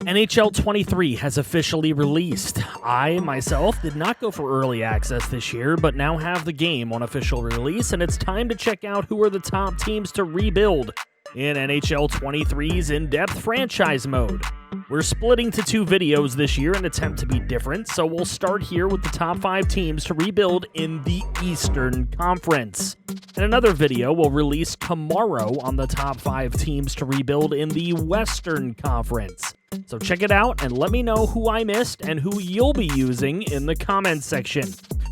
NHL 23 has officially released. I, myself, did not go for early access this year, but now have the game on official release, and it's time to check out who are the top teams to rebuild in NHL 23's in-depth franchise mode. We're splitting to 2 videos this year in an attempt to be different, so we'll start here with the top 5 teams to rebuild in the Eastern Conference. In another video, we'll release tomorrow on the top 5 teams to rebuild in the Western Conference. So check it out and let me know who I missed and who you'll be using in the comments section.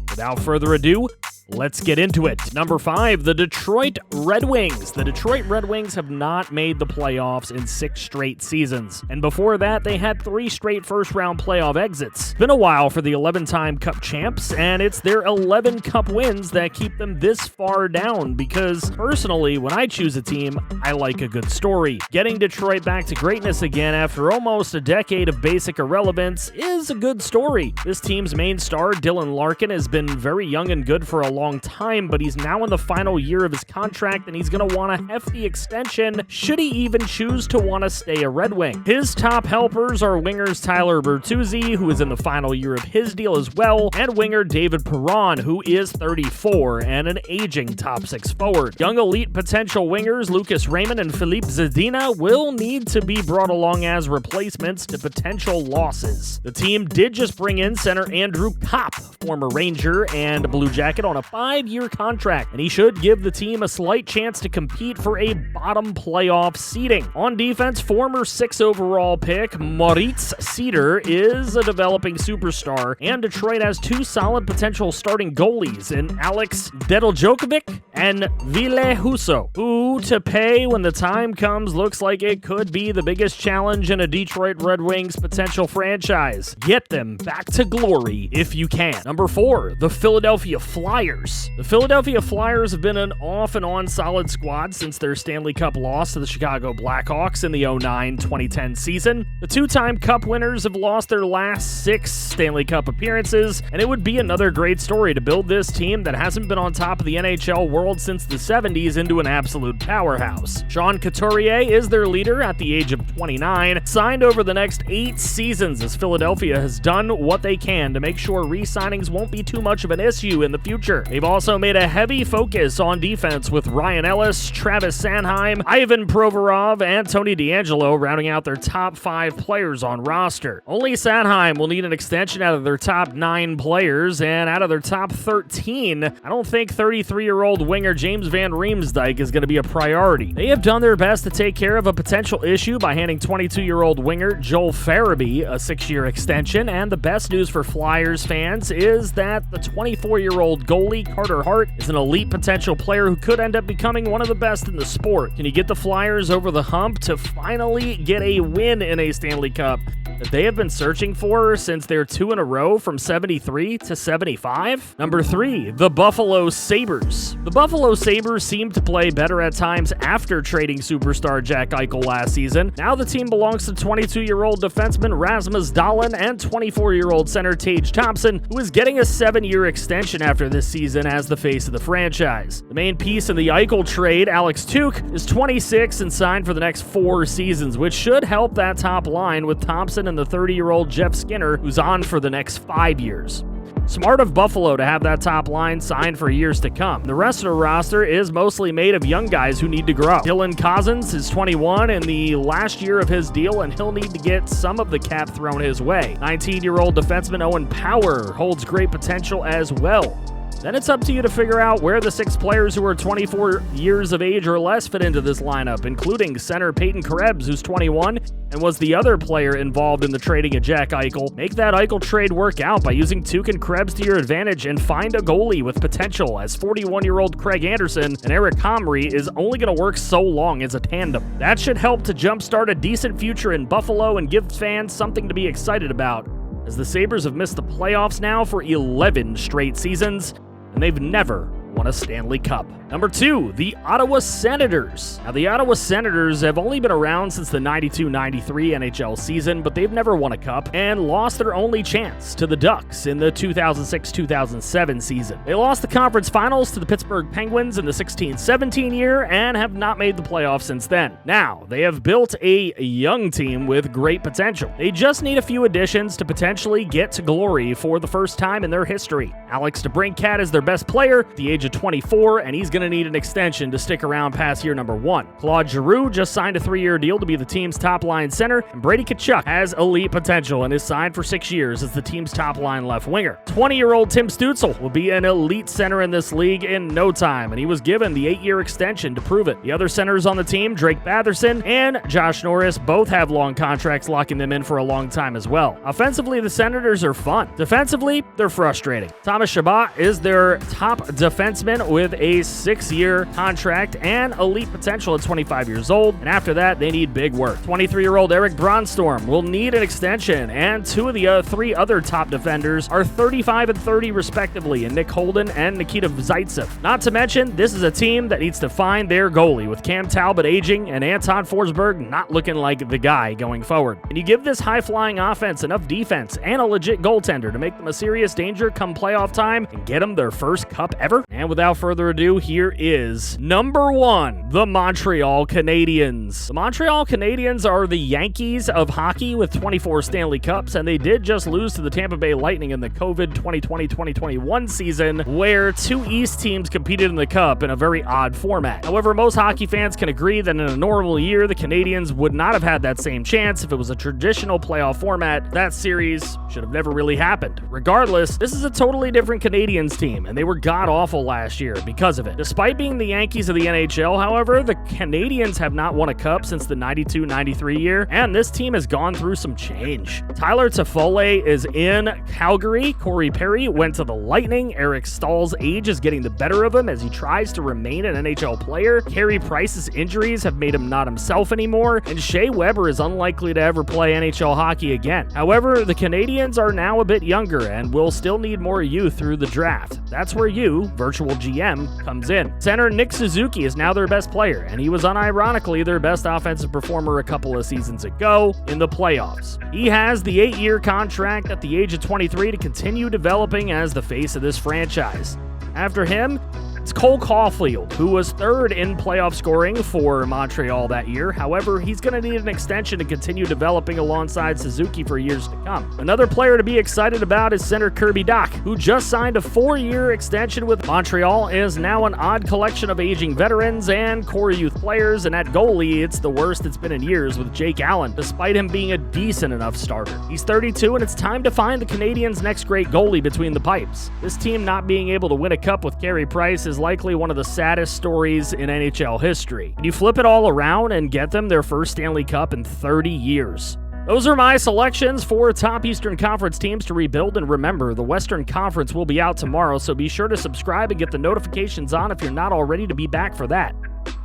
Without further ado, let's get into it. Number 5, the Detroit Red Wings. The Detroit Red Wings have not made the playoffs in 6 straight seasons. And before that, they had 3 straight first-round playoff exits. It's been a while for the 11-time Cup champs, and it's their 11 Cup wins that keep them this far down because, personally, when I choose a team, I like a good story. Getting Detroit back to greatness again after almost a decade of basic irrelevance is a good story. This team's main star, Dylan Larkin, has been very young and good for a long time, but he's now in the final year of his contract and he's going to want a hefty extension should he even choose to want to stay a Red Wing. His top helpers are wingers Tyler Bertuzzi, who is in the final year of his deal as well, and winger David Perron, who is 34 and an aging top 6 forward. Young elite potential wingers Lucas Raymond and Philippe Zadina will need to be brought along as replacements to potential losses. The team did just bring in center Andrew Kopp, former Ranger and Blue Jacket, on a 5-year contract, and he should give the team a slight chance to compete for a bottom playoff seeding. On defense, former 6 overall pick Moritz Seider is a developing superstar, and Detroit has 2 solid potential starting goalies in Alex Nedeljkovic and Ville Husso, who to pay when the time comes looks like it could be the biggest challenge in a Detroit Red Wings potential franchise. Get them back to glory if you can. Number 4, the Philadelphia Flyers. The Philadelphia Flyers have been an off and on solid squad since their Stanley Cup loss to the Chicago Blackhawks in the 2009-2010 season. The 2-time Cup winners have lost their last 6 Stanley Cup appearances, and it would be another great story to build this team that hasn't been on top of the NHL world since the 70s into an absolute powerhouse. Sean Couturier is their leader at the age of 29, signed over the next 8 seasons as Philadelphia has done what they can to make sure re-signings won't be too much of an issue in the future. They've also made a heavy focus on defense with Ryan Ellis, Travis Sanheim, Ivan Provorov, and Tony DeAngelo rounding out their top 5 players on roster. Only Sanheim will need an extension out of their top 9 players, and out of their top 13, I don't think 33-year-old winger James Van Riemsdyk is going to be a priority. They have done their best to take care of a potential issue by handing 22-year-old winger Joel Farabee a 6-year extension, and the best news for Flyers fans is that the 24-year-old goalie Carter Hart is an elite potential player who could end up becoming one of the best in the sport. Can you get the Flyers over the hump to finally get a win in a Stanley Cup that they have been searching for since their 2 in a row from 73 to 75? Number 3, the Buffalo Sabres. The Buffalo Sabres seemed to play better at times after trading superstar Jack Eichel last season. Now the team belongs to 22-year-old defenseman Rasmus Dahlin and 24-year-old center Tage Thompson, who is getting a 7-year extension after this season as the face of the franchise. The main piece in the Eichel trade, Alex Tuch, is 26 and signed for the next 4 seasons, which should help that top line with Thompson and the 30-year-old Jeff Skinner, who's on for the next 5 years. Smart of Buffalo to have that top line signed for years to come. The rest of the roster is mostly made of young guys who need to grow. Dylan Cousins is 21 in the last year of his deal, and he'll need to get some of the cap thrown his way. 19-year-old defenseman Owen Power holds great potential as well. Then it's up to you to figure out where the 6 players who are 24 years of age or less fit into this lineup, including center Peyton Krebs, who's 21, and was the other player involved in the trading of Jack Eichel. Make that Eichel trade work out by using Tuch and Krebs to your advantage and find a goalie with potential, as 41-year-old Craig Anderson and Eric Comrie is only going to work so long as a tandem. That should help to jumpstart a decent future in Buffalo and give fans something to be excited about, as the Sabres have missed the playoffs now for 11 straight seasons, and they've never won a Stanley Cup. Number 2, the Ottawa Senators. Now, the Ottawa Senators have only been around since the 92-93 NHL season, but they've never won a cup and lost their only chance to the Ducks in the 2006-2007 season. They lost the conference finals to the Pittsburgh Penguins in the 16-17 year and have not made the playoffs since then. Now, they have built a young team with great potential. They just need a few additions to potentially get to glory for the first time in their history. Alex DeBrincat is their best player at the age of 24, and he's going to need an extension to stick around past year number 1. Claude Giroux just signed a 3-year deal to be the team's top-line center, and Brady Tkachuk has elite potential and is signed for 6 years as the team's top-line left winger. 20-year-old Tim Stützle will be an elite center in this league in no time, and he was given the 8-year extension to prove it. The other centers on the team, Drake Batherson and Josh Norris, both have long contracts locking them in for a long time as well. Offensively, the Senators are fun. Defensively, they're frustrating. Thomas Chabot is their top defenseman with a 6-year contract and elite potential at 25 years old, and after that, they need big work. 23-year-old Eric Bronstorm will need an extension, and 2 of the 3 other top defenders are 35 and 30 respectively, in Nick Holden and Nikita Zaitsev. Not to mention, this is a team that needs to find their goalie, with Cam Talbot aging and Anton Forsberg not looking like the guy going forward. And you give this high-flying offense enough defense and a legit goaltender to make them a serious danger come playoff time and get them their first cup ever? And without further ado, here is number 1, the Montreal Canadiens. The Montreal Canadiens are the Yankees of hockey with 24 Stanley Cups, and they did just lose to the Tampa Bay Lightning in the COVID 2020-2021 season, where 2 East teams competed in the Cup in a very odd format. However, most hockey fans can agree that in a normal year, the Canadiens would not have had that same chance if it was a traditional playoff format. That series should have never really happened. Regardless, this is a totally different Canadiens team, and they were god-awful last year because of it. Despite being the Yankees of the NHL, however, the Canadiens have not won a cup since the 92-93 year, and this team has gone through some change. Tyler Toffoli is in Calgary. Corey Perry went to the Lightning. Eric Stahl's age is getting the better of him as he tries to remain an NHL player. Carey Price's injuries have made him not himself anymore, and Shea Weber is unlikely to ever play NHL hockey again. However, the Canadiens are now a bit younger and will still need more youth through the draft. That's where you, virtual GM, comes in. Center Nick Suzuki is now their best player, and he was unironically their best offensive performer a couple of seasons ago in the playoffs. He has the 8-year contract at the age of 23 to continue developing as the face of this franchise. After him, it's Cole Caulfield, who was 3rd in playoff scoring for Montreal that year. However, he's going to need an extension to continue developing alongside Suzuki for years to come. Another player to be excited about is center Kirby Dach, who just signed a 4-year extension with Montreal and is now an odd collection of aging veterans and core youth players, and at goalie, it's the worst it's been in years with Jake Allen, despite him being a decent enough starter. He's 32, and it's time to find the Canadiens' next great goalie between the pipes. This team not being able to win a cup with Carey Price is likely one of the saddest stories in NHL history. You flip it all around and get them their first Stanley Cup in 30 years. Those are my selections for top Eastern Conference teams to rebuild, and remember, the Western Conference will be out tomorrow, so be sure to subscribe and get the notifications on if you're not already to be back for that.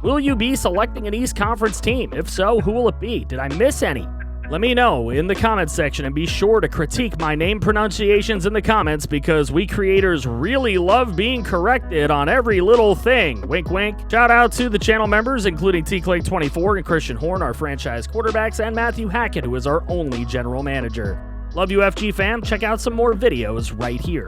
Will you be selecting an East Conference team? If so, who will it be? Did I miss any? Let me know in the comments section, and be sure to critique my name pronunciations in the comments because we creators really love being corrected on every little thing. Wink, wink. Shout out to the channel members, including TClake24 and Christian Horn, our franchise quarterbacks, and Matthew Hackett, who is our only general manager. Love you, FG fam. Check out some more videos right here.